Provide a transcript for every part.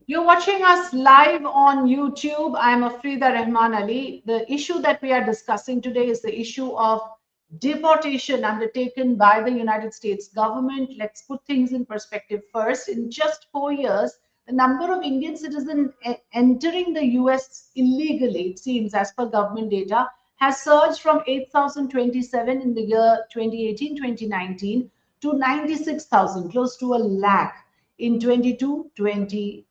You're watching us live on YouTube. I'm Afrida Rahman Ali. The issue that we are discussing today is the issue of deportation undertaken by the United States government. Let's put things in perspective first. In just 4 years, the number of Indian citizens entering the US illegally, it seems, as per government data, has surged from 8,027 in the year 2018-2019 to 96,000, close to a lakh in 22-23.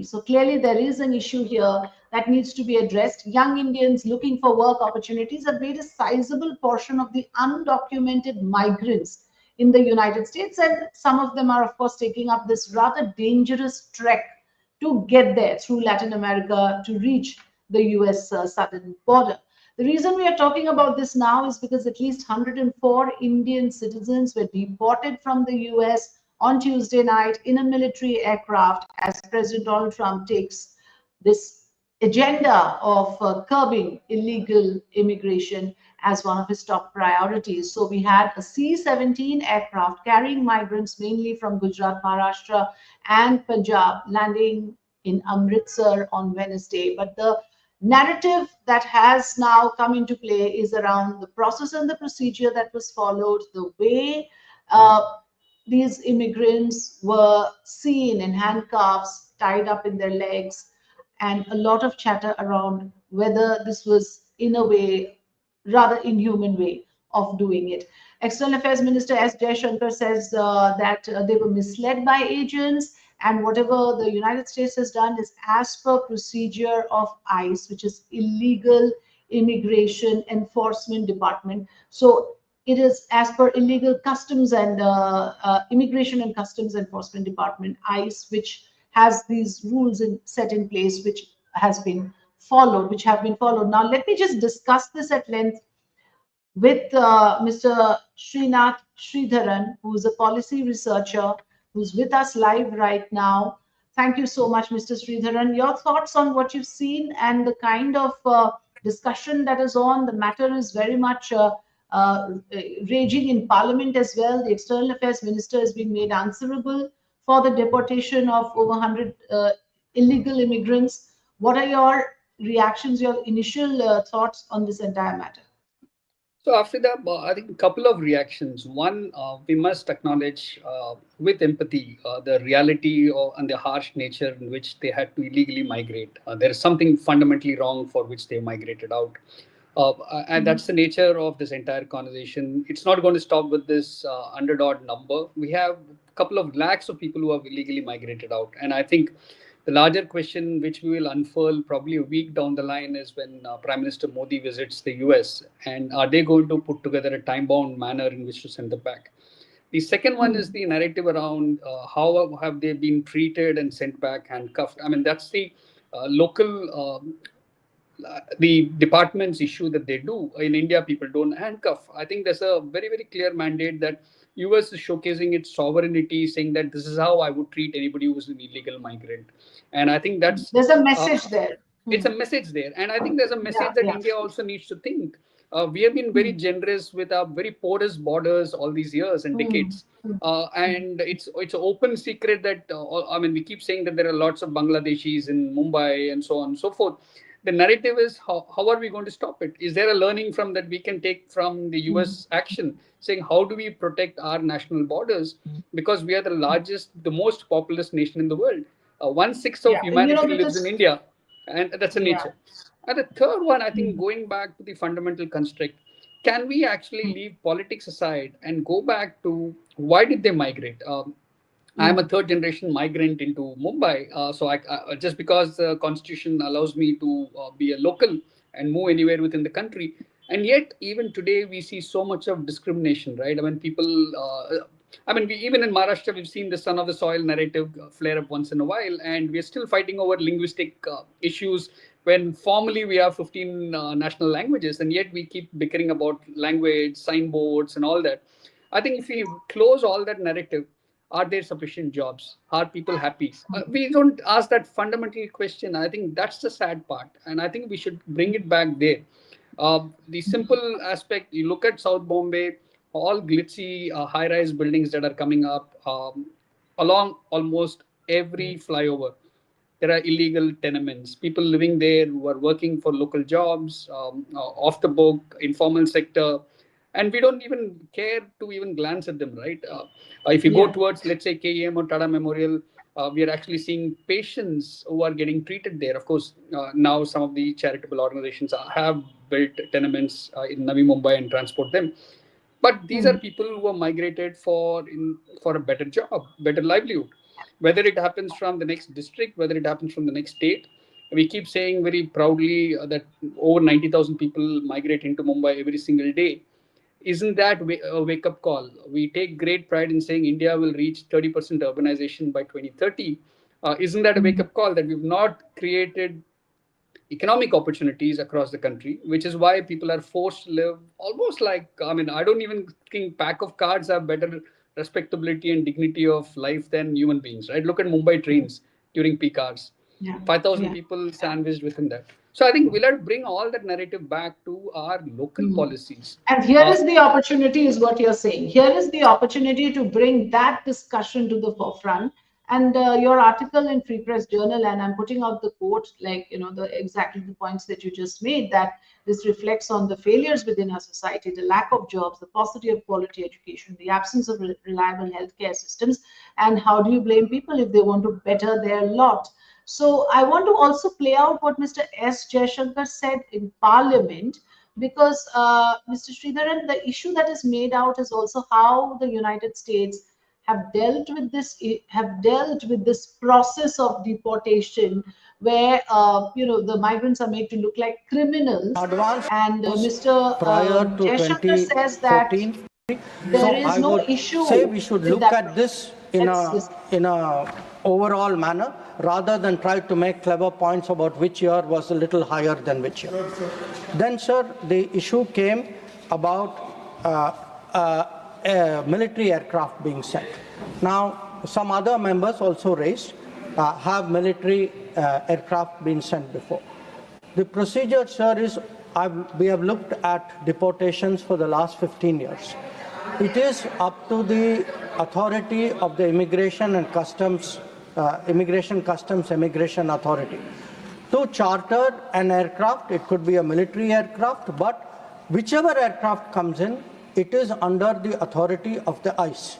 So clearly there is an issue here that needs to be addressed. Young Indians looking for work opportunities have made a sizable portion of the undocumented migrants in the United States, and some of them are, of course, taking up this rather dangerous trek to get there through Latin America to reach the US southern border. The reason we are talking about this now is because at least 104 Indian citizens were deported from the US on Tuesday night in a military aircraft as President Donald Trump takes this agenda of curbing illegal immigration as one of his top priorities. So we had a C-17 aircraft carrying migrants mainly from Gujarat, Maharashtra, and Punjab landing in Amritsar on Wednesday. But the narrative that has now come into play is around the process and the procedure that was followed, the way these immigrants were seen in handcuffs, tied up in their legs, and a lot of chatter around whether this was, in a way, rather inhuman way of doing it. External Affairs Minister S. Jaishankar says that they were misled by agents, and whatever the United States has done is as per procedure of ICE, which is Illegal Immigration Enforcement Department. So it is as per illegal customs and immigration and customs enforcement department, ICE, which has these rules set in place, which have been followed. Now let me just discuss this at length with Mr. Srinath Sridharan, who's a policy researcher, who's with us live right now. Thank you so much, Mr. Sridharan. Your thoughts on what you've seen and the kind of discussion that is on. The matter is very much raging in Parliament as well. The External Affairs Minister is being made answerable for the deportation of over 100 illegal immigrants. What are your reactions, your initial thoughts on this entire matter? So after that, I think a couple of reactions. One, we must acknowledge with empathy the reality and the harsh nature in which they had to illegally migrate. There is something fundamentally wrong for which they migrated out. And that's the nature of this entire conversation. It's not going to stop with this underdog number. We have a couple of lakhs of people who have illegally migrated out. And I think the larger question, which we will unfurl probably a week down the line, is when Prime Minister Modi visits the US, and are they going to put together a time-bound manner in which to send them back? The second one is the narrative around how have they been treated and sent back handcuffed. I mean, that's the local, the department's issue that they do. In India, people don't handcuff. I think there's a very, very clear mandate that US is showcasing its sovereignty, saying that this is how I would treat anybody who's an illegal migrant. And I think There's a message there. it's a message there. And I think there's a message that India also needs to think. We have been very generous with our very porous borders all these years and decades. And it's an open secret that, I mean, we keep saying that there are lots of Bangladeshis in Mumbai and so on and so forth. The narrative is how are we going to stop it? Is there a learning from that we can take from the US action, saying how do we protect our national borders? Because we are the largest, the most populous nation in the world. 1/6 of humanity lives in India, and that's a nature. And the third one, I think, going back to the fundamental construct, can we actually leave politics aside and go back to why did they migrate? I'm a third generation migrant into Mumbai. So just because the constitution allows me to be a local and move anywhere within the country. And yet, even today, we see so much of discrimination, right? I mean, people, even in Maharashtra, we've seen the son of the soil narrative flare up once in a while. And we're still fighting over linguistic issues when formally we have 15 national languages. And yet we keep bickering about language, signboards, and all that. I think if we close all that narrative, are there sufficient jobs? Are people happy? We don't ask that fundamental question. I think that's the sad part. And I think we should bring it back there. The simple aspect, you look at South Bombay, all glitzy high-rise buildings that are coming up along almost every flyover. there are illegal tenements, people living there who are working for local jobs, off the book, informal sector, and we don't even care to even glance at them, right? If you go towards, let's say, KEM or Tata Memorial, we are actually seeing patients who are getting treated there. Of course, now some of the charitable organizations have built tenements in Navi Mumbai and transport them. But these are people who are migrated for a better job, better livelihood. Whether it happens from the next district, whether it happens from the next state, we keep saying very proudly that over 90,000 people migrate into Mumbai every single day. Isn't that a wake up call? We take great pride in saying India will reach 30% urbanization by 2030. Isn't that a wake up call that we've not created economic opportunities across the country, which is why people are forced to live almost like, I mean, I don't even think pack of cards have better respectability and dignity of life than human beings, right? Look at Mumbai trains during peak hours, 5,000 people sandwiched within that. So I think we'll have to bring all that narrative back to our local policies. And here is the opportunity, is what you're saying. Here is the opportunity to bring that discussion to the forefront. And your article in Free Press Journal, and I'm putting out the quote, like, the exactly the points that you just made, that this reflects on the failures within our society, the lack of jobs, the paucity of quality education, the absence of reliable healthcare systems, and how do you blame people if they want to better their lot? So I want to also play out what Mr. S. Jaishankar said in Parliament, because Mr. Sridharan, the issue that is made out is also how the United States have dealt with this process of deportation, where the migrants are made to look like criminals. And Mr. Jaishankar says that there is no issue. Say we should look at this in a overall manner, rather than try to make clever points about which year was a little higher than which year. Then, sir, the issue came about military aircraft being sent. Now, some other members also raised, have military aircraft been sent before? The procedure, sir, is we have looked at deportations for the last 15 years. It is up to the authority of the Immigration Customs Authority to charter an aircraft. It could be a military aircraft, but whichever aircraft comes in, it is under the authority of the ICE.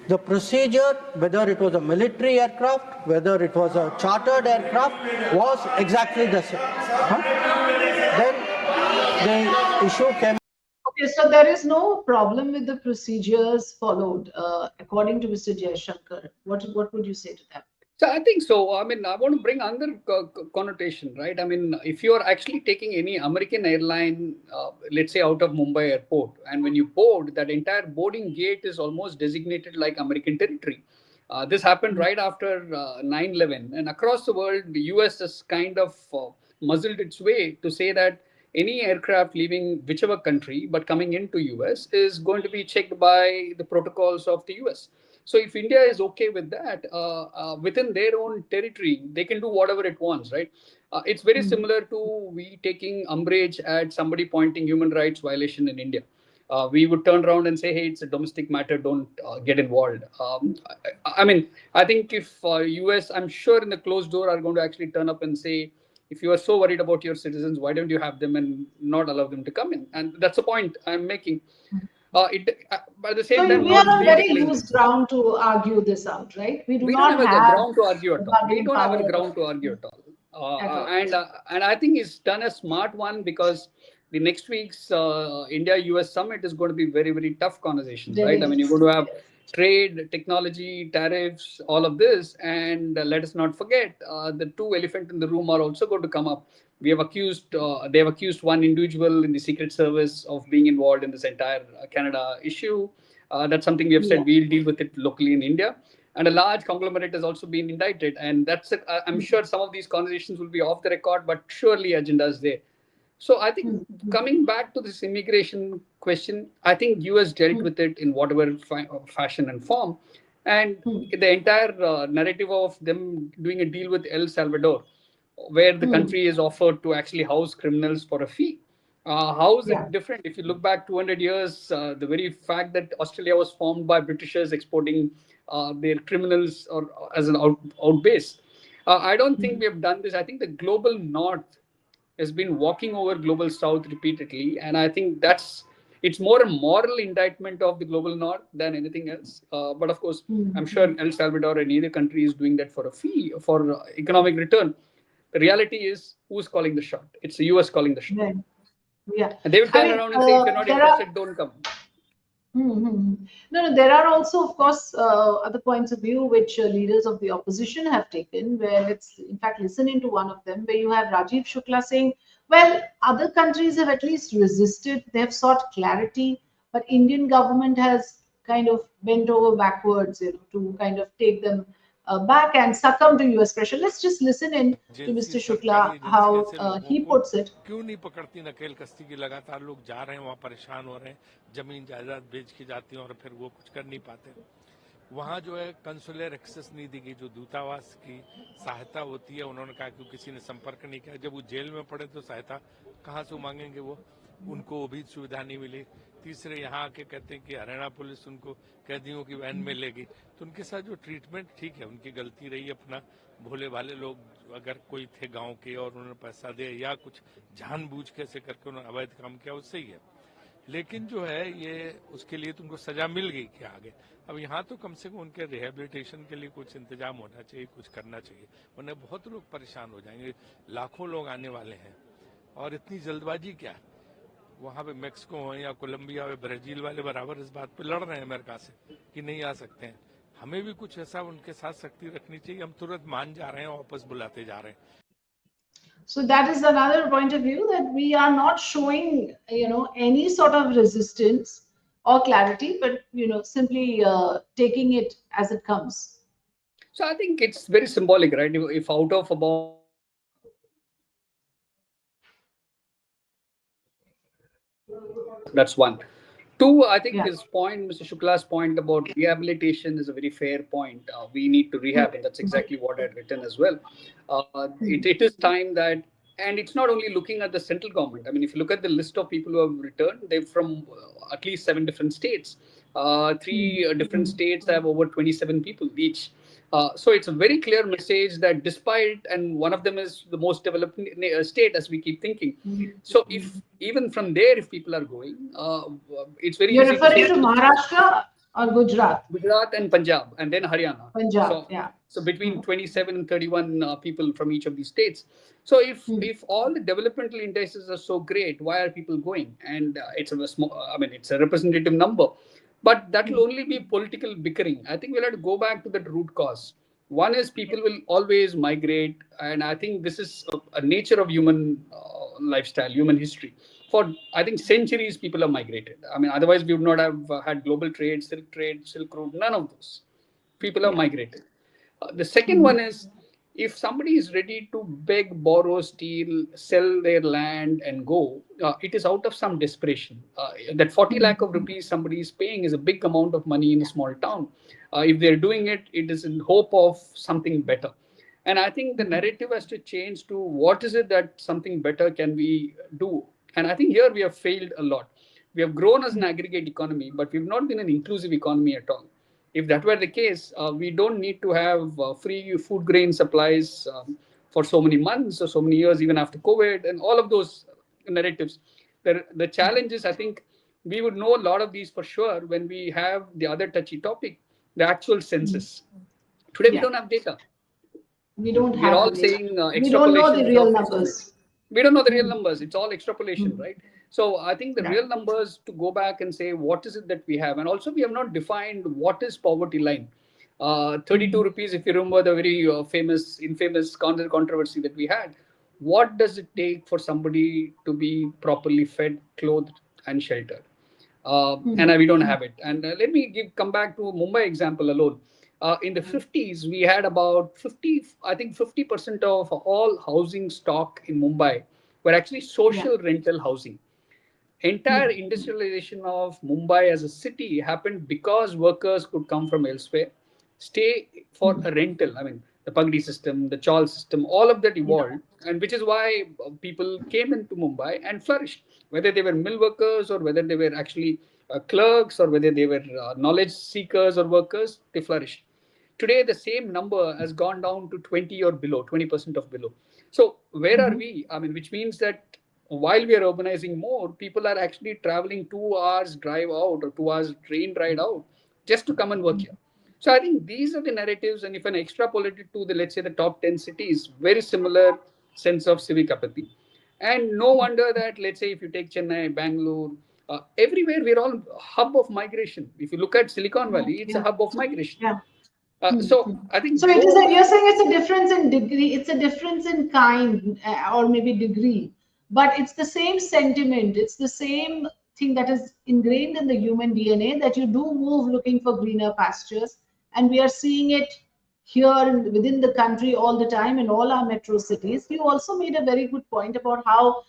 The procedure, whether it was a military aircraft, whether it was a chartered aircraft, was exactly the same. Then the issue came. Okay, so there is no problem with the procedures followed, according to Mr. Jaishankar. What would you say to that? So I think so. I mean, I want to bring another connotation, right? I mean, if you are actually taking any American airline, let's say out of Mumbai airport, and when you board, that entire boarding gate is almost designated like American territory. This happened right after 9/11, and across the world, the US has kind of muzzled its way to say that any aircraft leaving whichever country but coming into US is going to be checked by the protocols of the US. So if India is okay with that, within their own territory, they can do whatever it wants, right? It's very similar to we taking umbrage at somebody pointing human rights violation in India. We would turn around and say, hey, it's a domestic matter, don't get involved. I mean, I think if US, I'm sure in the closed door are going to actually turn up and say, if you are so worried about your citizens, why don't you have them and not allow them to come in? And that's the point I'm making. By the same time, we are on very loose ground to argue this out, right? We don't have a ground to argue at all. We don't have a ground to argue at all. And I think he's done a smart one, because the next week's India-US summit is going to be very, very tough conversations, right? I mean, you're going to have trade, technology, tariffs, all of this. And let us not forget, the two elephants in the room are also going to come up. They have accused one individual in the Secret Service of being involved in this entire Canada issue. That's something we have said we'll deal with it locally in India. And a large conglomerate has also been indicted. And that's it. I'm sure some of these conversations will be off the record, but surely agendas there. So I think coming back to this immigration question, I think US dealt with it in whatever fashion and form. And the entire narrative of them doing a deal with El Salvador, where the country is offered to actually house criminals for a fee. How is it different? If you look back 200 years, the very fact that Australia was formed by Britishers exporting their criminals or as an out base. I don't think we have done this. I think the global north has been walking over global south repeatedly, and I think it's more a moral indictment of the global north than anything else. But of course, I'm sure El Salvador and either country is doing that for a fee, for economic return. The reality is, who's calling the shot? It's the US calling the shot. Yeah. Yeah. And they will I turn mean, around and say, if you're not there are. interested, don't come. No, there are also, of course, other points of view which leaders of the opposition have taken, where let's, in fact, listen into one of them, where you have Rajiv Shukla saying, well, other countries have at least resisted, they have sought clarity, but Indian government has kind of bent over backwards, to kind of take them back and succumb to US pressure. Let's just listen in to Mr. Shukla, how he puts it. क्यों नहीं पकड़ती नकेल कस्ती की लगातार लोग जा रहे हैं वहां परेशान हो रहे हैं जमीन जायदाद बेच के जाती हैं और फिर वो कुछ कर नहीं पाते वहां जो है कंसुलर एक्सेस नहीं दी गई जो दूतावास की सहायता होती है उन्होंने कहा कि किसी ने संपर्क नहीं किया जब वो जेल में पड़े तो सहायता कहां से मांगेंगे वो उनको वो भी सुविधा नहीं मिली तीसरे यहाँ आके कहते हैं कि हरियाणा पुलिस उनको कैदियों की वैन में ले गई तो उनके साथ जो ट्रीटमेंट ठीक है उनकी गलती रही अपना भोले भाले लोग अगर कोई थे गांव के और उन्होंने पैसा दिया या कुछ जानबूझ के ऐसे करके उन्होंने अवैध काम किया उससे ही है लेकिन जो है ये उसके लिए तुमको सजा मिल गई क्या आगे अब यहाँ तो कम से कम उनके रिहेबिलिटेशन के लिए कुछ इंतजाम होना चाहिए कुछ करना चाहिए उन्हें बहुत लोग परेशान हो जाएंगे लाखों लोग आने वाले हैं और इतनी जल्दबाजी क्या है वहां पे मैक्सिको हो या कोलंबिया हो ब्राजील वाले बराबर इस बात पे लड़ रहे हैं अमेरिका से कि नहीं आ सकते हैं हमें भी कुछ ऐसा उनके साथ सख्ती रखनी चाहिए हम तुरंत मान जा रहे हैं वापस बुलाते जा रहे हैं So that is another point of view that we are not showing, any sort of resistance or clarity, but simply taking it as it comes. So I think it's very symbolic, right? If out of about that's one. Two, I think his point, Mr. Shukla's point about rehabilitation is a very fair point. We need to rehab, and that's exactly what I had written as well. It is time that, and it's not only looking at the central government. I mean, if you look at the list of people who have returned, they're from at least 7 different states. Three different states have over 27 people each. So it's a very clear message that despite, and one of them is the most developed state as we keep thinking. So if even from there, if people are going, it's very You're easy referring to Maharashtra or Gujarat? Gujarat and Punjab, and then Haryana. Punjab, So between 27 and 31 people from each of these states. So if all the developmental indices are so great, why are people going? And it's a small, I mean, it's a representative number. But that will only be political bickering. I think we'll have to go back to that root cause. One is people will always migrate. And I think this is a nature of human lifestyle, human history. For, I think, centuries, people have migrated. I mean, otherwise, we would not have had global trade, Silk Road, none of those. People have migrated. The second one is, if somebody is ready to beg, borrow, steal, sell their land and go, it is out of some desperation. That 40 lakh of rupees somebody is paying is a big amount of money in a small town. If they're doing it, it is in hope of something better. And I think the narrative has to change to what is it that something better can we do? And I think here we have failed a lot. We have grown as an aggregate economy, but we've not been an inclusive economy at all. If that were the case, we don't need to have free food grain supplies for so many months or so many years, even after COVID, and all of those narratives. The challenge is, I think, we would know a lot of these for sure when we have the other touchy topic, the actual census. Today, we don't have data. We don't We're have all the saying we don't know the extrapolation real without numbers. we don't know the real numbers. It's all extrapolation, right? So I think the real numbers to go back and say, what is it that we have? And also we have not defined what is poverty line. 32 rupees, if you remember the very infamous controversy that we had. What does it take for somebody to be properly fed, clothed and sheltered? And we don't have it. And let me come back to Mumbai example alone. In the 50s, we had about 50% of all housing stock in Mumbai were actually social rental housing. Entire industrialization of Mumbai as a city happened because workers could come from elsewhere, stay for a rental. I mean, the Pagdi system, the Chawl system, all of that evolved, and which is why people came into Mumbai and flourished, whether they were mill workers or whether they were actually clerks or whether they were knowledge seekers or workers, they flourished. Today, the same number has gone down to 20 or below, 20% of below. So where are we? I mean, which means that while we are urbanizing more, people are actually traveling 2 hours drive out or 2 hours train ride out just to come and work here. So I think these are the narratives, and if I extrapolate it to the, let's say, the top 10 cities, very similar sense of civic apathy. And no wonder that, let's say, if you take Chennai, Bangalore, everywhere we're all hub of migration. If you look at Silicon Valley, it's a hub of migration. Yeah. So I think so it is you're saying it's a difference in degree, it's a difference in kind, or maybe degree, but it's the same sentiment, it's the same thing that is ingrained in the human DNA, that you do move looking for greener pastures, and we are seeing it here within the country all the time in all our metro cities. You also made a very good point about how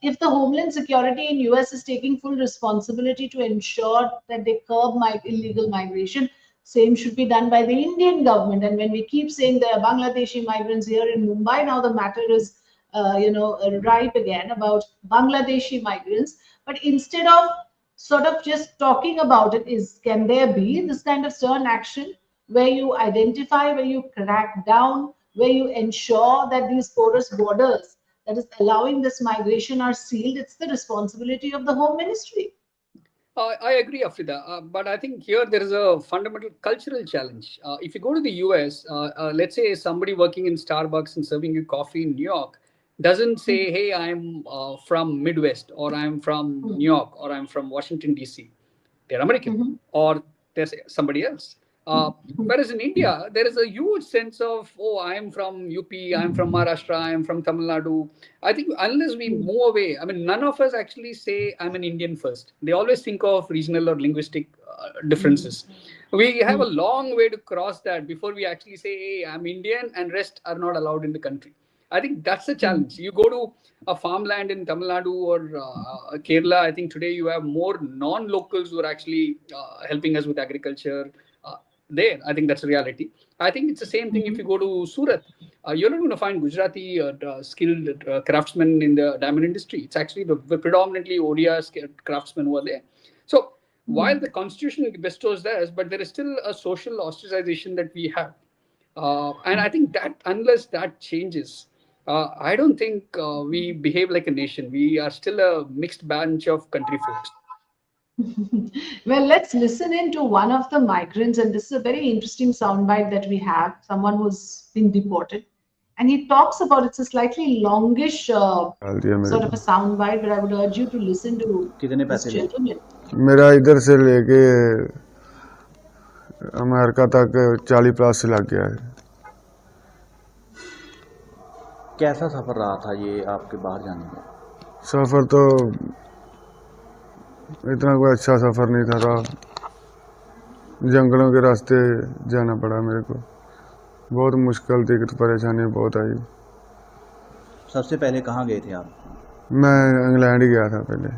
if the Homeland Security in US is taking full responsibility to ensure that they curb illegal migration, same should be done by the Indian government. And when we keep saying there are Bangladeshi migrants here in Mumbai, now the matter is ripe again about Bangladeshi migrants. But instead of sort of just talking about it, can there be this kind of stern action where you identify, where you crack down, where you ensure that these porous borders that is allowing this migration are sealed? It's the responsibility of the Home Ministry. I agree, Afrida, but I think here there is a fundamental cultural challenge. If you go to the US, let's say somebody working in Starbucks and serving you coffee in New York doesn't say, hey, I'm from Midwest, or I'm from New York, or I'm from Washington, D.C. They're American, or there's somebody else. Whereas in India, there is a huge sense of, oh, I'm from UP, I'm from Maharashtra, I'm from Tamil Nadu. I think unless we move away, I mean, none of us actually say I'm an Indian first. They always think of regional or linguistic differences. We have a long way to cross that before we actually say, hey, I'm Indian, and rest are not allowed in the country. I think that's the challenge. You go to a farmland in Tamil Nadu or Kerala, I think today you have more non-locals who are actually helping us with agriculture. There, I think that's a reality. I think it's the same thing if you go to Surat. You're not going to find Gujarati skilled craftsmen in the diamond industry. It's actually the predominantly Odia craftsmen who are there. So while the constitution bestows theirs, but there is still a social ostracization that we have. And I think that unless that changes, I don't think we behave like a nation. We are still a mixed bunch of country folks. Well, let's listen in to one of the migrants, and this is a very interesting soundbite that we have, someone who's been deported, and he talks about, it's a slightly longish sort of a soundbite, but I would urge you to listen to this gentleman. मेरा इधर से लेके America तक 40+ से लग गया है। कैसा सफर रहा था ये आपके बाहर जाने का? सफर तो इतना कोई अच्छा सफर नहीं था, जंगलों के रास्ते जाना पड़ा मेरे को, बहुत मुश्किल थी, परेशानी बहुत आई। सबसे पहले कहाँ गए थे आप? मैं इंग्लैंड ही गया था पहले।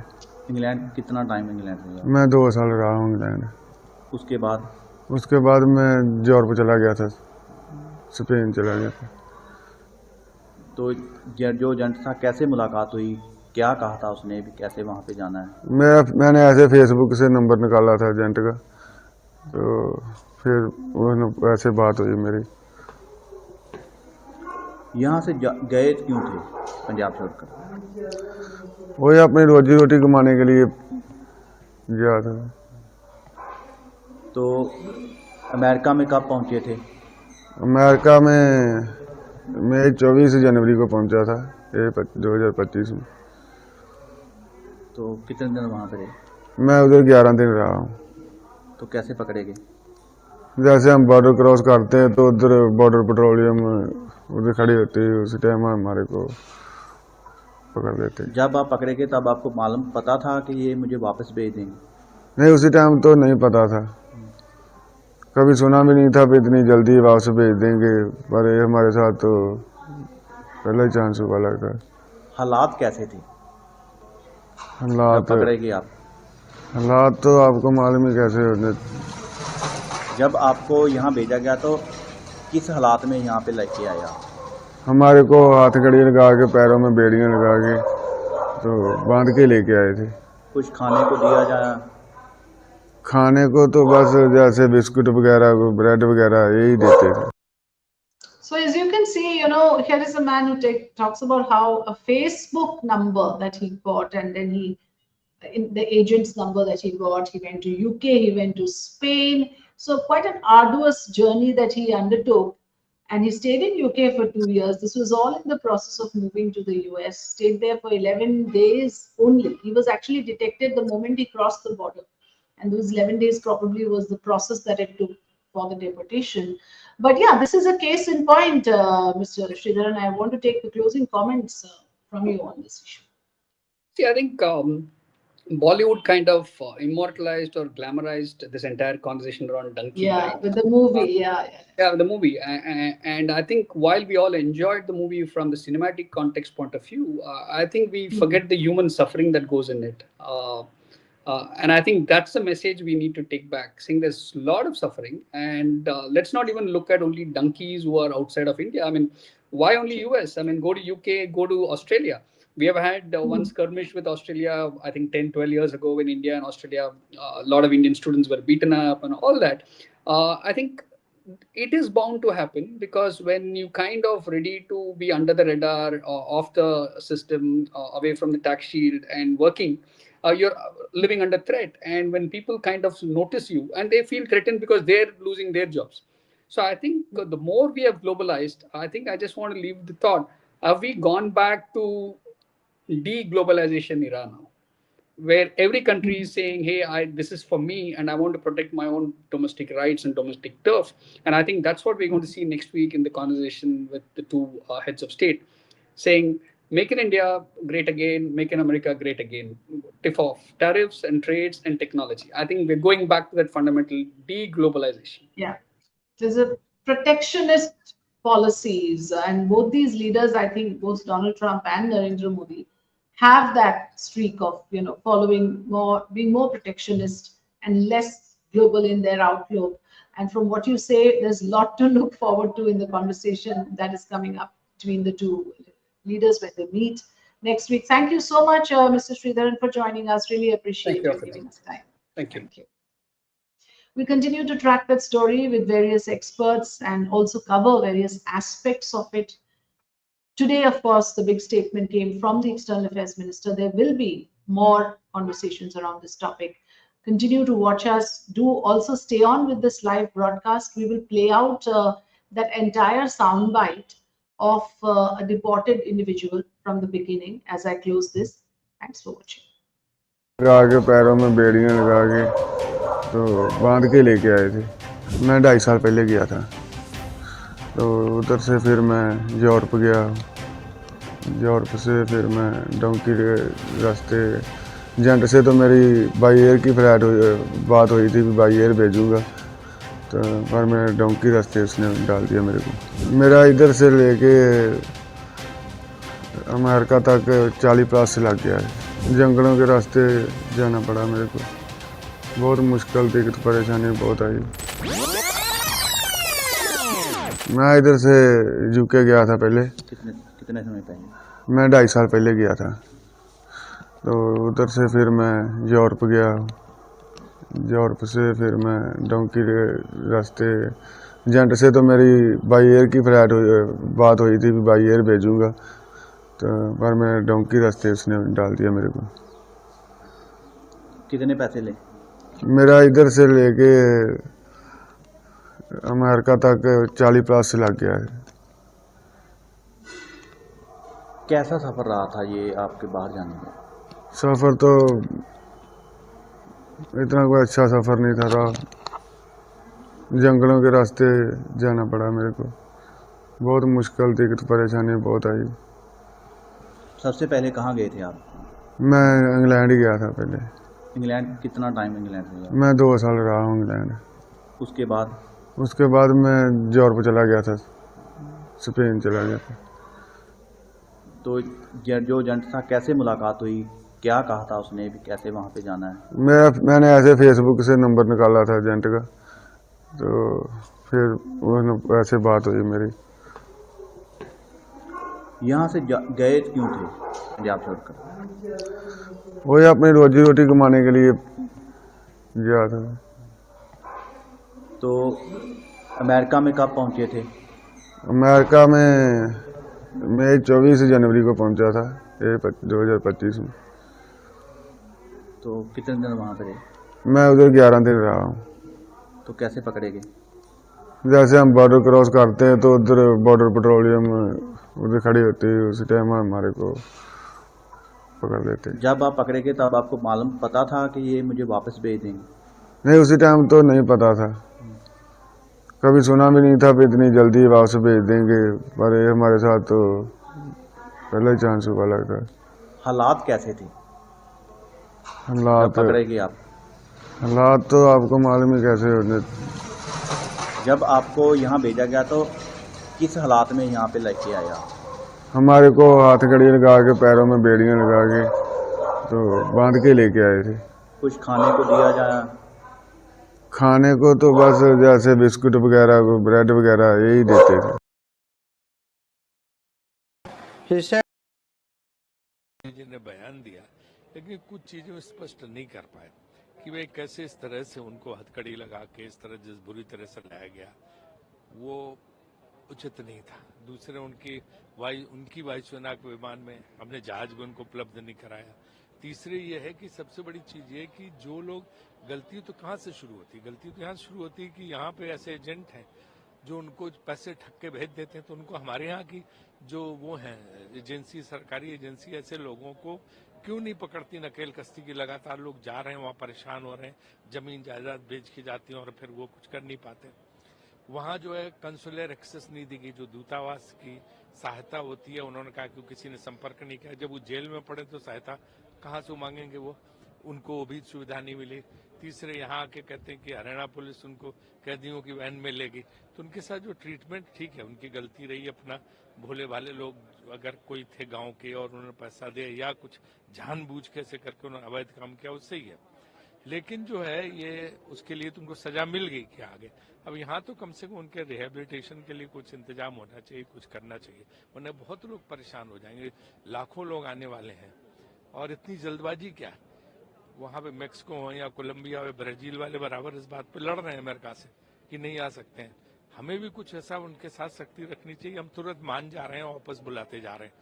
इंग्लैंड कितना टाइम इंग्लैंड में? मैं 2 साल रहा हूँ इंग्लैंड। उसके बाद मैं यूरोप चला गया था, स्पेन चला गया था। तो जो एजेंट था, कैसे मुलाकात हुई, क्या कहा था उसने भी, कैसे वहाँ पे जाना है? मैंने ऐसे फेसबुक से नंबर निकाला था एजेंट का, तो फिर ऐसे बात हुई मेरी। यहाँ से गए क्यों थे पंजाब छोड़कर? वही अपनी रोजी रोटी कमाने के लिए गया था। तो अमेरिका में कब पहुँचे थे? अमेरिका में मैं 24 जनवरी को पहुंचा था 2025 में। तो कितने दिन वहाँ पे रहे? मैं उधर 11 दिन रहा हूँ। तो कैसे पकड़े गए? जैसे हम बॉर्डर क्रॉस करते हैं तो उधर बॉर्डर पेट्रोलियम उधर खड़ी होती है, उसी टाइम हमारे को पकड़ लेते हैं। जब आप पकड़े गए तब आपको मालूम पता था कि ये मुझे वापस भेज देंगे? नहीं, उसी टाइम तो नहीं पता था, कभी सुना भी नहीं था भी इतनी जल्दी वापस भेज देंगे, पर ये हमारे साथ तो पहला ही चांस हुआ लगता है। हालात कैसे थे? हालात पकड़े गए आप? हालात तो आपको मालूम ही कैसे होते। जब आपको यहाँ भेजा गया तो किस हालात में यहाँ पे लेके आया? हमारे को हाथ कड़ी लगा के, पैरों में बेड़ियाँ लगा के, तो बांध के लेके आए थे। कुछ खाने को दिया जाया? खाने को तो बस जैसे बिस्कुट वगैरह ब्रेड वगैरह यही देते थे। So as you can see, here is a man who talks about how a Facebook number that he got, and then in the agent's number that he got, he went to UK, he went to Spain. So quite an arduous journey that he undertook. And he stayed in UK for 2 years. This was all in the process of moving to the US. Stayed there for 11 days only. He was actually detected the moment he crossed the border. And those 11 days probably was the process that it took for the deportation. But yeah, this is a case in point, Mr. Sridhar, and I want to take the closing comments from you on this issue. See, I think Bollywood kind of immortalized or glamorized this entire conversation around Donkey. Yeah, right? with the movie, yeah. Yeah, the movie. And I think while we all enjoyed the movie from the cinematic context point of view, I think we forget the human suffering that goes in it. And I think that's the message we need to take back, saying there's a lot of suffering. And let's not even look at only donkeys who are outside of India. I mean, why only US? I mean, go to UK, go to Australia. We have had one skirmish with Australia, I think 10, 12 years ago, when India and Australia, a lot of Indian students were beaten up and all that. I think it is bound to happen, because when you kind of ready to be under the radar, off the system, away from the tax shield and working, you're living under threat. And when people kind of notice you, and they feel threatened because they're losing their jobs. So I think the more we have globalized, I think I just want to leave the thought, have we gone back to de-globalization era now, where every country is saying, hey, this is for me, and I want to protect my own domestic rights and domestic turf. And I think that's what we're going to see next week in the conversation with the two heads of state, saying, make in India great again, make in America great again, tip off tariffs and trades and technology. I think we're going back to that fundamental de-globalization. Yeah, there's a protectionist policies, and both these leaders, I think both Donald Trump and Narendra Modi, have that streak of following more, being more protectionist and less global in their outlook. And from what you say, there's a lot to look forward to in the conversation that is coming up between the two leaders when they meet next week. Thank you so much, Mr. Sridharan, for joining us. Really appreciate you giving us time. Thank you. Thank you. We continue to track that story with various experts and also cover various aspects of it. Today, of course, the big statement came from the External Affairs Minister. There will be more conversations around this topic. Continue to watch us. Do also stay on with this live broadcast. We will play out that entire soundbite of a deported individual from the beginning as I close this. Thanks for watching. लगा के पैरों में बेड़ियां लगा के तो बांध के लेके आए थे। मैं 2.5 साल पहले गया था, तो उधर से फिर मैं यूरोप गया। यूरोप से फिर मैं डोंकी के रास्ते एजेंट से तो मेरी बाई एयर की फ्लाइट बात हुई थी, बाई एयर भेजूँगा, तो पर मैं डोंकी रास्ते उसने डाल दिया मेरे को। मेरा इधर से लेके अमेरिका तक 40+ से लग गया है। जंगलों के रास्ते जाना पड़ा मेरे को, बहुत मुश्किल दिक्कत परेशानी बहुत आई। मैं इधर से यूके गया था पहले। कितने समय पहले? मैं 2.5 साल पहले गया था, तो उधर से फिर मैं यूरोप गया। यूरोप से फिर मैं डोंकी के रास्ते एजेंट से तो मेरी बाई एयर की फ्लाइट बात हुई थी, बाई एयर भेजूँगा, तो पर मैं डोंकी रास्ते उसने डाल दिया मेरे को। कितने पैसे ले? मेरा इधर से लेके अमेरिका तक 40+ से लग गया है। कैसा सफ़र रहा था ये आपके बाहर जाने का? सफ़र तो इतना कोई अच्छा सफ़र नहीं था रहा। जंगलों के रास्ते जाना पड़ा मेरे को, बहुत मुश्किल दिक्कत परेशानी बहुत आई। सबसे पहले कहाँ गए थे आप? मैं इंग्लैंड ही गया था पहले। इंग्लैंड कितना टाइम इंग्लैंड में? मैं 2 साल रहा हूँ इंग्लैंड। उसके बाद मैं यूरोप चला गया था, स्पेन चला गया था। तो जो एजेंट था, कैसे मुलाकात हुई, क्या कहा था उसने भी, कैसे वहाँ पे जाना है? मैंने ऐसे फेसबुक से नंबर निकाला था एजेंट का, तो फिर ऐसे बात हुई मेरी। यहाँ से गए क्यों थे पंजाब छोड़कर? वही अपनी रोजी रोटी कमाने के लिए गया था। तो अमेरिका में कब पहुंचे थे? अमेरिका में मैं 24 जनवरी को पहुंचा था, ये 2025 में। तो कितने दिन वहाँ पे रहे? मैं उधर 11 दिन रहा हूँ। तो कैसे पकड़े गए? जैसे हम बॉर्डर क्रॉस करते हैं तो उधर बॉर्डर पेट्रोलियम उधर खड़ी होती है, उसी टाइम हमारे को पकड़ लेते। जब आप पकड़े गए तब आपको मालूम पता था कि ये मुझे वापस भेज देंगे? नहीं, उसी टाइम तो नहीं पता था, कभी सुना भी नहीं था कि इतनी जल्दी वापस भेज देंगे, पर ये हमारे साथ तो पहला ही चांस हुआ लगा। हालात कैसे थे हालात जब पकड़े गए आप? हालात तो आपको मालूम ही कैसे होने। जब आपको यहाँ भेजा गया तो किस हालात में यहाँ पे लेके आया? हमारे को हाथ कड़ी लगा के, पैरों में बेड़ियां लगा के, तो बांध के लेके आए थे। कुछ खाने को दिया जाए? खाने को तो बस जैसे बिस्कुट वगैरह, ब्रेड वगैरह यही देते थे। ने बयान दिया, लेकिन कुछ चीजें स्पष्ट नहीं कर पाए कि वे कैसे इस तरह से उनको हथकड़ी लगा के इस तरह जिस बुरी तरह से लाया गया वो उचित नहीं था। दूसरे उनकी वायुसेना के विमान में हमने जहाज भी उनको उपलब्ध नहीं कराया। तीसरे ये है कि सबसे बड़ी चीज ये कि जो लोग गलती तो कहाँ से शुरू होती है? गलती तो यहाँ से शुरू होती है कि यहाँ पे ऐसे एजेंट हैं जो उनको पैसे ठग के भेज देते हैं, तो उनको हमारे यहाँ की जो वो हैं एजेंसी, सरकारी एजेंसी, ऐसे लोगों को क्यों नहीं पकड़ती? नकेल कस्ती की लगातार लोग जा रहे हैं वहाँ, परेशान हो रहे हैं, जमीन जायदाद बेच की जाती है और फिर वो कुछ कर नहीं पाते। वहाँ जो है कंसुलर एक्सेस नहीं दी गई, जो दूतावास की सहायता होती है। उन्होंने कहा कि किसी ने संपर्क नहीं किया। जब वो जेल में पड़े तो सहायता कहाँ से मांगेंगे? वो उनको भी सुविधा नहीं मिली। तीसरे यहाँ आके कहते हैं कि हरियाणा पुलिस उनको कैदियों की वैन में लेगी, तो उनके साथ जो ट्रीटमेंट, ठीक है उनकी गलती रही, अपना भोले भाले लोग अगर कोई थे गांव के और उन्होंने पैसा दिया या कुछ जानबूझ के ऐसे करके उन्होंने अवैध काम किया, उससे ही है। लेकिन जो है ये उसके लिए तुमको सजा मिल गई क्या आगे? अब यहाँ तो कम से कम उनके रिहेबिलिटेशन के लिए कुछ इंतजाम होना चाहिए, कुछ करना चाहिए, वरना बहुत लोग परेशान हो जाएंगे। लाखों लोग आने वाले हैं और इतनी जल्दबाजी क्या है? वहां पे मैक्सिको हो या कोलंबिया हो, ब्राजील वाले बराबर इस बात पे लड़ रहे हैं अमेरिका से कि नहीं आ सकते हैं। हमें भी कुछ ऐसा उनके साथ सख्ती रखनी चाहिए। हम तुरंत मान जा रहे हैं, वापस बुलाते जा रहे हैं।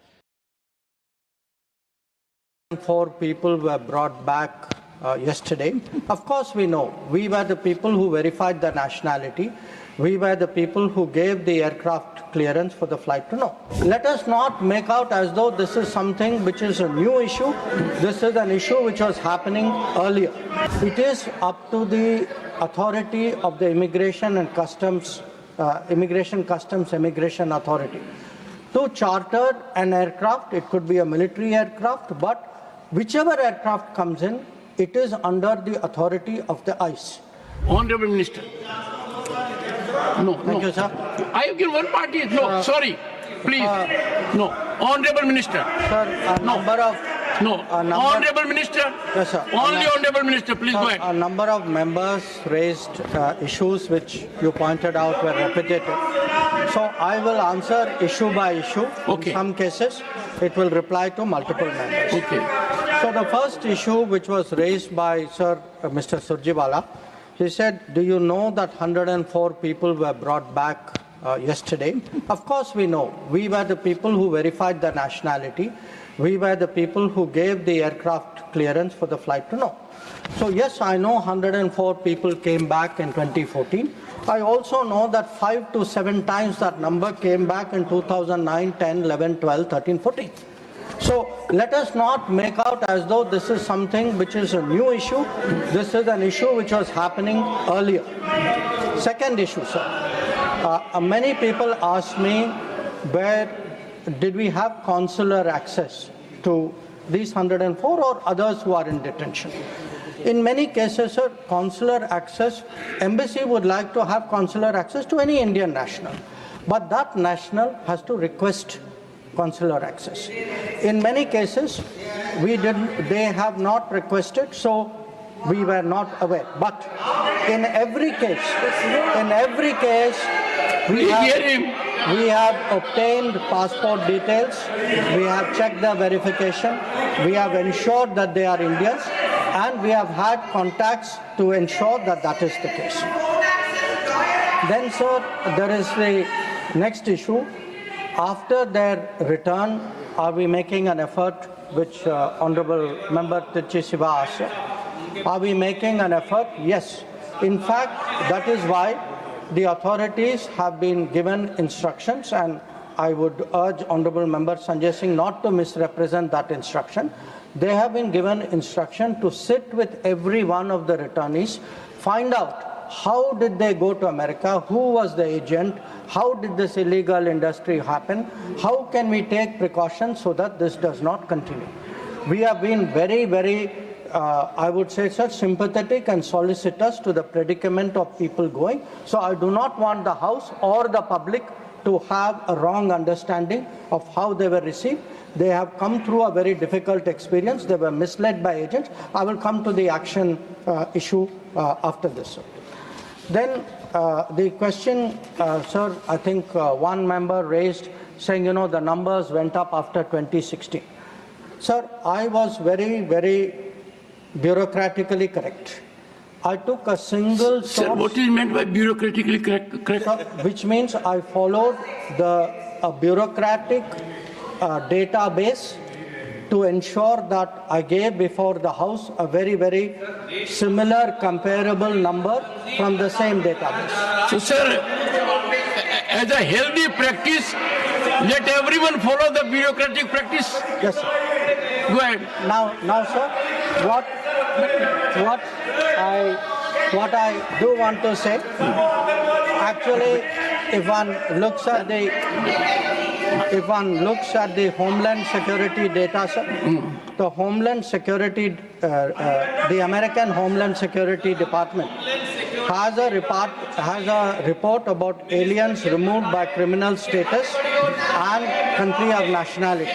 4 people were brought back yesterday. Of course, we know we were the people who verified the nationality. We were the people who gave the aircraft clearance for the flight to know. Let us not make out as though this is something which is a new issue. This is an issue which was happening earlier. It is up to the authority of the Immigration Authority to charter an aircraft. It could be a military aircraft, but whichever aircraft comes in, it is under the authority of the ICE. Honorable Minister. No, Thank no. you, sir. I have given one party. No, sorry. Please. No. Honorable Minister. Sir, a No. number of... No. Honorable Minister. Yes, sir. Only Honorable Minister. Please go ahead. A number of members raised issues which you pointed out were repetitive. So I will answer issue by issue. Okay. In some cases, it will reply to multiple members. Okay. So the first issue which was raised by Mr. Surjewala, he said, do you know that 104 people were brought back yesterday? Of course we know. We were the people who verified the nationality. We were the people who gave the aircraft clearance for the flight to know. So yes, I know 104 people came back in 2014. I also know that 5 to 7 times that number came back in 2009, 10, 11, 12, 13, 14. So let us not make out as though this is something which is a new issue. This is an issue which was happening earlier. Second issue, sir. Many people ask me, where did we have consular access to these 104 or others who are in detention? In many cases, sir, consular access, embassy would like to have consular access to any Indian national, but that national has to request consular access. In many cases, they have not requested, so we were not aware. But in every case, we have obtained passport details, we have checked their verification, we have ensured that they are Indians, And we have had contacts to ensure that that is the case. Then, sir, there is the next issue. After their return, are we making an effort, which Honorable Member Tirchi Siva asked? Are we making an effort? Yes. In fact, that is why the authorities have been given instructions, and I would urge Honorable Member Sanjay Singh not to misrepresent that instruction. They have been given instruction to sit with every one of the returnees, find out how did they go to America, who was the agent, how did this illegal industry happen, how can we take precautions so that this does not continue. We have been very, I would say, sir, sympathetic and solicitous to the predicament of people going. So I do not want the House or the public to have a wrong understanding of how they were received. They have come through a very difficult experience. They were misled by agents. I will come to the action issue after this, sir. Then the question, sir, I think one member raised saying, the numbers went up after 2016. Sir, I was very bureaucratically correct. I took a single source. Sir, what is meant by bureaucratically correct? Sir, which means I followed a bureaucratic database to ensure that I gave before the House a very similar comparable number from the same database. So, sir, as a healthy practice, let everyone follow the bureaucratic practice. Yes, sir. Go ahead. Now, sir, what I do want to say, actually, if one looks at the Homeland Security data, sir, the Homeland Security, the American Homeland Security Department has a report about aliens removed by criminal status and country of nationality.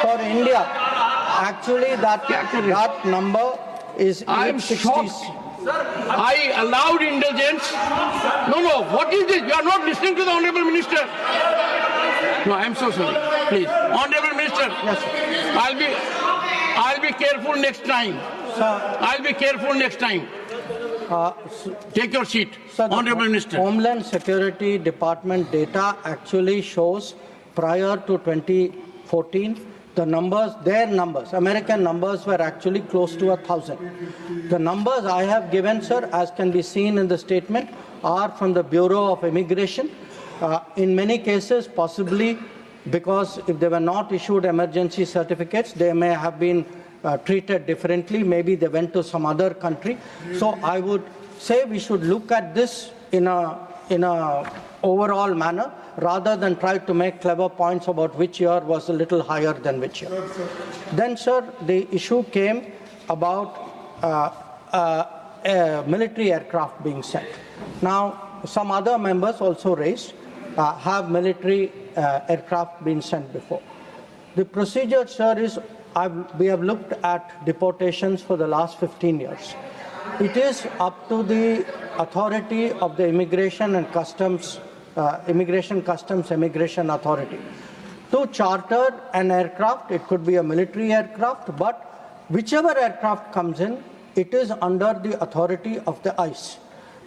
For India, actually that number is 860. I allowed indulgence. No, what is this? You are not listening to the Honorable Minister. No, I am so sorry. Please. Honorable Minister. Yes, sir. I'll be careful next time. Sir, I'll be careful next time. Take your seat. Sir, Honorable Minister. Homeland Security Department data actually shows prior to 2014, their numbers, American numbers were actually close to 1,000. The numbers I have given, sir, as can be seen in the statement, are from the Bureau of Immigration. In many cases, possibly because if they were not issued emergency certificates, they may have been treated differently. Maybe they went to some other country. So I would say we should look at this in a overall manner, rather than try to make clever points about which year was a little higher than which year. Then, sir, the issue came about military aircraft being sent. Now, some other members also raised, have military aircraft been sent before? The procedure, sir, is we have looked at deportations for the last 15 years. It is up to the authority of the Immigration Customs Authority to charter an aircraft. It could be a military aircraft, but whichever aircraft comes in, it is under the authority of the ICE.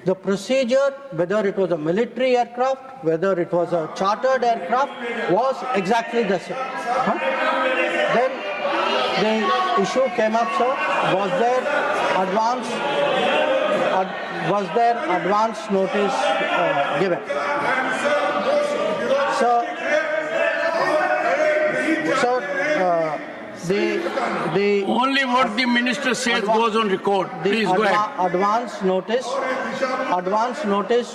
The procedure, whether it was a military aircraft, whether it was a chartered aircraft, was exactly the same. Then the issue came up, sir, was there advance notice given? The only what the minister says goes on record. Please go ahead. Advance notice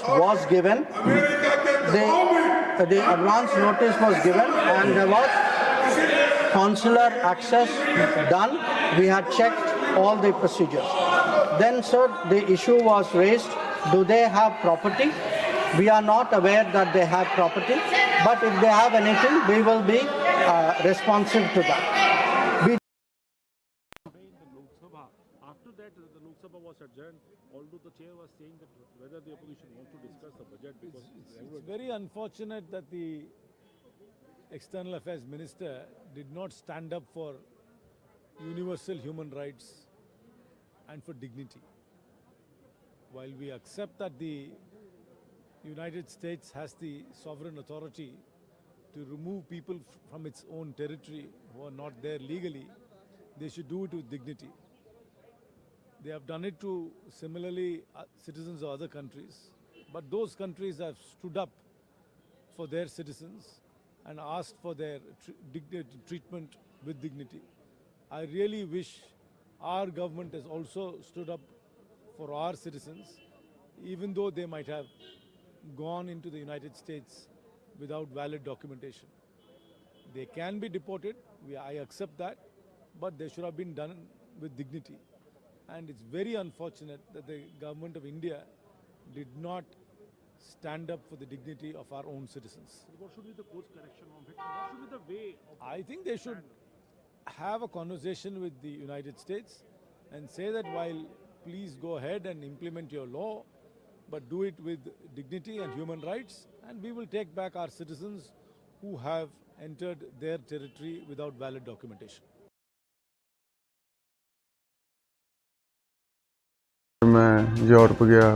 was given. The advance notice was given, and there was consular access done. We had checked all the procedures. Then, sir, the issue was raised, do they have property? We are not aware that they have property, but if they have anything, we will be responsive to that. After that, the Lok Sabha was adjourned, although the chair was saying that whether the opposition wants to discuss the budget, because it's very unfortunate that the External Affairs Minister did not stand up for universal human rights and for dignity. While we accept that the United States has the sovereign authority to remove people from its own territory who are not there legally, they should do it with dignity. They have done it to similarly citizens of other countries, but those countries have stood up for their citizens and asked for their treatment with dignity. I really wish our government has also stood up for our citizens, even though they might have gone into the United States without valid documentation. They can be deported, I accept that, but they should have been done with dignity. And it's very unfortunate that the government of India did not stand up for the dignity of our own citizens. What should be the course correction on it? What should be the way of I think they should have a conversation with the United States and say that while please go ahead and implement your law, but do it with dignity and human rights, and we will take back our citizens who have entered their territory without valid documentation. मैं Europe गया,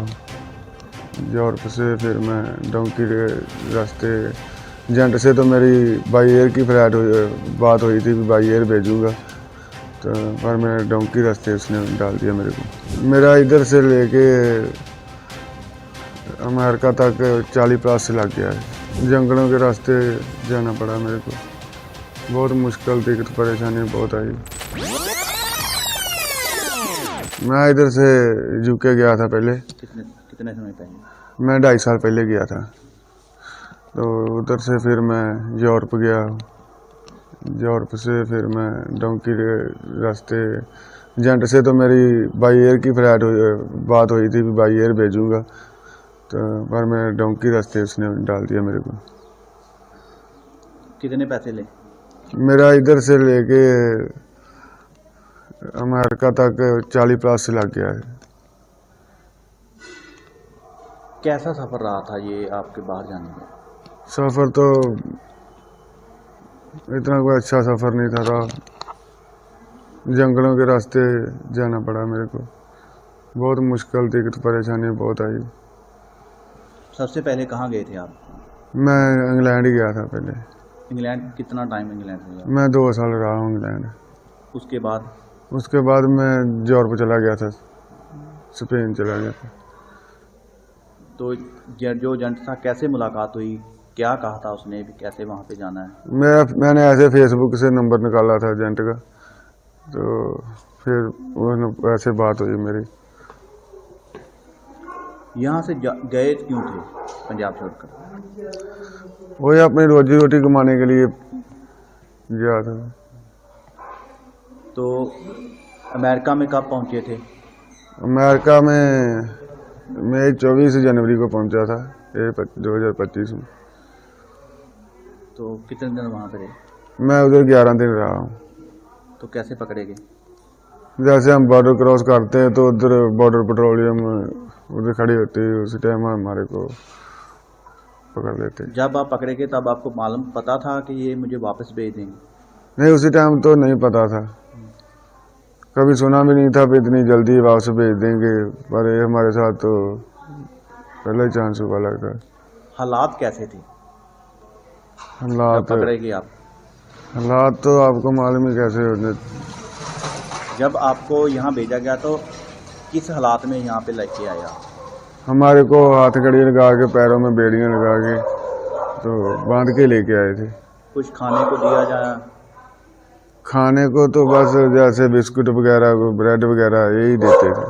Europe से फिर मैं donkey के रास्ते agent से तो मेरी बाई एयर की फ्लाइट बात हुई थी कि बाई एयर भेजूँगा, तो पर मैं डोंकी रास्ते उसने डाल दिया मेरे को। मेरा इधर से लेके अमेरिका तक 40+ से लग गया है। जंगलों के रास्ते जाना पड़ा मेरे को, बहुत मुश्किल दिक्कत परेशानी बहुत आई। मैं इधर से यूके गया था पहले। कितने समय पहले? मैं 2.5 साल पहले गया था, तो उधर से फिर मैं यूरोप गया, यूरोप से फिर मैं डोंकी के रास्ते एजेंट से तो मेरी बाई एयर की फ्लाइट बात हुई थी कि बाई एयर भेजूँगा, तो पर मैं डोंकी रास्ते उसने डाल दिया मेरे को। कितने पैसे ले? मेरा इधर से लेके अमेरिका तक 40+ से लग गया है। कैसा सफ़र रहा था ये आपके बाहर जाने में? सफ़र तो इतना कोई अच्छा सफ़र नहीं था रहा, जंगलों के रास्ते जाना पड़ा मेरे को, बहुत मुश्किल दिक्कत परेशानी बहुत आई। सबसे पहले कहाँ गए थे आप? मैं इंग्लैंड ही गया था पहले। इंग्लैंड कितना टाइम इंग्लैंड रहा? मैं 2 साल रहा हूँ इंग्लैंड। उसके बाद मैं यूरोप चला गया था, स्पेन चला गया था। तो जो एजेंट था, कैसे मुलाकात हुई, क्या कहा था उसने भी, कैसे वहाँ पे जाना है? मैंने ऐसे फेसबुक से नंबर निकाला था एजेंट का, तो फिर ऐसे बात हुई मेरी। यहाँ से गए क्यों थे पंजाब छोड़कर? वही अपनी रोजी रोटी कमाने के लिए गया था। तो अमेरिका में कब पहुँचे थे? अमेरिका में मैं 24 जनवरी को पहुंचा था 2025 में। तो कितने दिन वहाँ पे रहे? मैं उधर 11 दिन रहा हूँ। तो कैसे पकड़े गए? जैसे हम बॉर्डर क्रॉस करते हैं तो उधर बॉर्डर पेट्रोलियम उधर खड़ी होती है, उसी टाइम हमारे को पकड़ लेते। जब आप पकड़े गए तब आपको मालूम पता था कि ये मुझे वापस भेज देंगे? नहीं, उसी टाइम तो नहीं पता था, कभी सुना भी नहीं था कि इतनी जल्दी वापस भेज देंगे, पर ये हमारे साथ तो पहला ही चांस हुआ लगता है। हालात कैसे थे? हालात पकड़े गए आप? हालात तो आपको मालूम ही कैसे होते। जब आपको यहाँ भेजा गया तो किस हालात में यहाँ पे लेके आया? हमारे को हाथ कड़ी लगा के, पैरों में बेड़ियां लगा के, तो बांध के लेके आए थे। कुछ खाने को दिया जाए? खाने को तो बस जैसे बिस्कुट वगैरह, ब्रेड वगैरह यही देते थे।